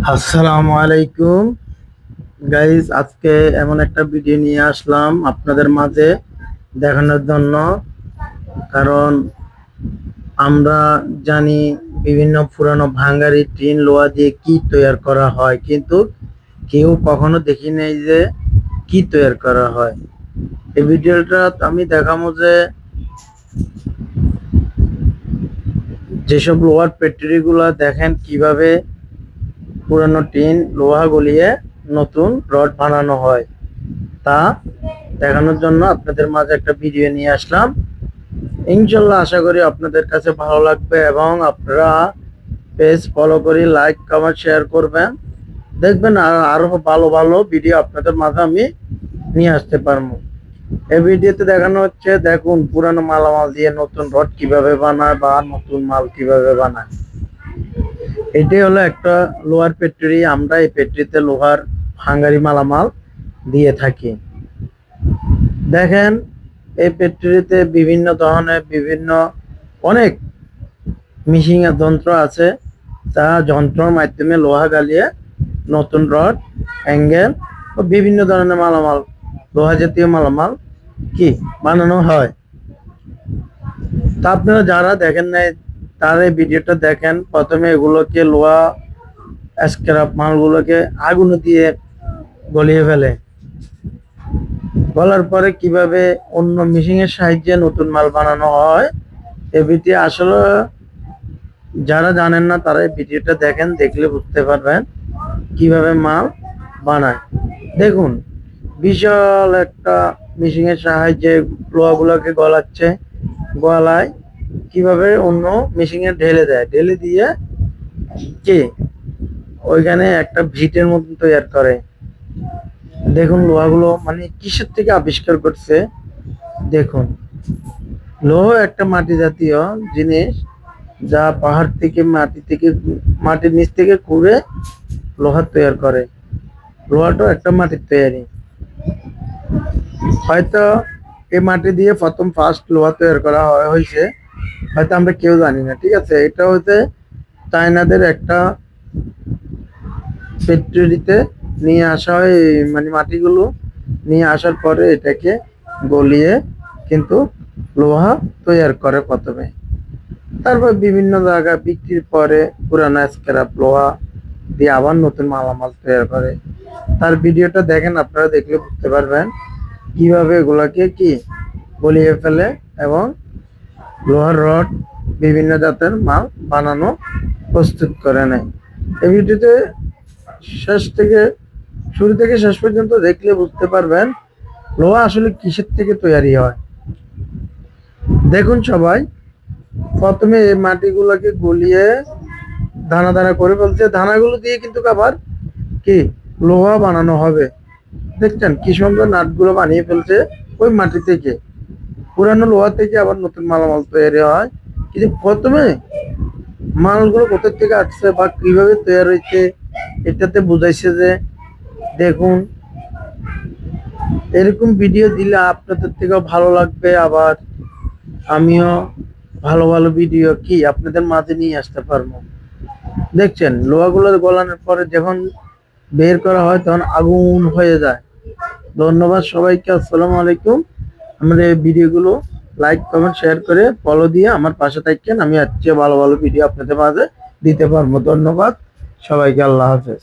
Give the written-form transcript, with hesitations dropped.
আসসালামু আলাইকুম গাইজ, আজকে এমন একটা ভিডিও নিয়ে আসলাম আপনাদের মাঝে দেখানোর জন্য। কারণ আমরা জানি বিভিন্ন পুরানো ভাঙ্গারি টিন লোহা দিয়ে কি তৈরি করা হয়, কিন্তু কেউ কখনো দেখি নাই যে কি তৈরি করা হয়। এই ভিডিওটা আমি দেখাবো যে যেসব লোহার ফ্যাক্টরি গুলা দেখেন কিভাবে পুরানো টিন লোহা গলিয়ে নতুন রড বানানো হয়, তা দেখানোর জন্য আপনাদের মাঝে একটা ভিডিও নিয়ে আসলাম। ইনশাল্লাহ আশা করি আপনাদের কাছে ভালো লাগবে এবং আপনারা পেজ ফলো করে লাইক কমেন্ট শেয়ার করবেন। দেখবেন আরো ভালো ভালো ভিডিও আপনাদের মাঝে আমি নিয়ে আসতে পারবো। এই ভিডিওতে দেখানো হচ্ছে, দেখুন পুরানো মালামাল দিয়ে নতুন রড কিভাবে বানায় বা নতুন মাল কিভাবে বানায়। এটাই হলো একটা লোহার ফ্যাক্টরি। আমরা এই ফ্যাক্টরিতে লোহার হাঙ্গারি মালামাল দিয়ে থাকি। দেখেন এই ফ্যাক্টরিতে বিভিন্ন ধরনের অনেক মেশিন যন্ত্র আছে, তা যন্ত্রের মাধ্যমে লোহা গালিয়ে নতুন রড, অ্যাঙ্গেল ও বিভিন্ন ধরনের মালামাল, লোহা জাতীয় মালামাল কি বানানো হয়। তা আপনারা যারা দেখেন নাই তার এই ভিডিওটা দেখেন। প্রথমে এগুলোকে লোহা স্ক্র্যাপ মালগুলোকে আগুন দিয়ে গলিয়ে ফেলে, গলার পরে কিভাবে অন্য মেশিনের সাহায্যে নতুন মাল বানানো হয়। এই ভিডিও আসলে যারা জানেন না তারা এই ভিডিওটা দেখেন, দেখলে বুঝতে পারবেন কিভাবে মাল বানায়। দেখুন বিশাল একটা মেশিনের সাহায্যে লোহাগুলোকে গলাচ্ছে, গলায় কিভাবে অন্য মেশিনে ঢেলে দেয়, ঢেলে দিয়ে কি ওইখানে একটা ভিটের মতন তৈরি করে। দেখুন লোহাগুলো মানে কিসের থেকে আবিষ্কার করছে। দেখুন লোহা একটা মাটি জাতীয় জিনিস, যা পাহাড় থেকে মাটির নিচ থেকে খুঁড়ে লোহা তৈরি করে। লোহাটা একটা মাটির তৈরি। হয়তো এই মাটি দিয়ে প্রথম ফার্স্ট লোহা তৈরি করা হয়েছে, হয়তো আমরা কেউ জানি না। ঠিক আছে, এটা হচ্ছে চায়নাদের একটা ফ্যাক্টরিতে নিয়ে আসা হয়। মানে মাটিগুলো নিয়ে আসার পরে এটাকে গলিয়ে কিন্তু লোহা তৈরি করে প্রথমে, তারপর বিভিন্ন জায়গায় বিক্রির পরে পুরানো স্ক্র্যাপ লোহা দিয়ে আবার নতুন মালামাল তৈরি করে। তার ভিডিওটা দেখেন, আপনারা দেখলে বুঝতে পারবেন কিভাবে এগুলাকে কি গলিয়ে ফেলে এবং লোহার রড বিভিন্ন জাতের মাল বানানো প্রস্তুত করে নেয়। এই ভিডিওতে শুরু থেকে শেষ পর্যন্ত দেখলে বুঝতে পারবেন লোহা আসলে কিসের থেকে তৈরি হয়। দেখুন সবাই, প্রথমে এই মাটিগুলোকে গলিয়ে দানা দানা করে ফেলছে, দানাগুলো দিয়ে কিন্তু আবার কি লোহা বানানো হবে। দেখছেন কি সুন্দর নাটগুলো বানিয়ে ফেলছে ওই মাটি থেকে, পুরানো লোহা থেকে আবার নতুন মালামাল তৈরি হয়। কিন্তু প্রথমে মালগুলো কোথা থেকে আসছে বা কিভাবে তৈরি হয়েছে এটাতে বুঝাইছে যে দেখুন এরকম ভিডিও দিলে আপনাদের থেকেও ভালো লাগবে, আবার আমিও ভালো ভালো ভিডিও কি আপনাদের মাঝে নিয়ে আসতে পারবো। দেখছেন লোহাগুলো গলানোর পরে যখন বের করা হয় তখন আগুন হয়ে যায়। ধন্যবাদ সবাইকে, আসসালামু আলাইকুম। আমাদের এই ভিডিওগুলো লাইক কমেন্ট শেয়ার করে ফলো দিয়ে আমার পাশে থাকেন। আমি আজকে ভালো ভালো ভিডিও আপনাদের মাঝে দিতে পারবো। ধন্যবাদ সবাইকে, আল্লাহ হাফেজ।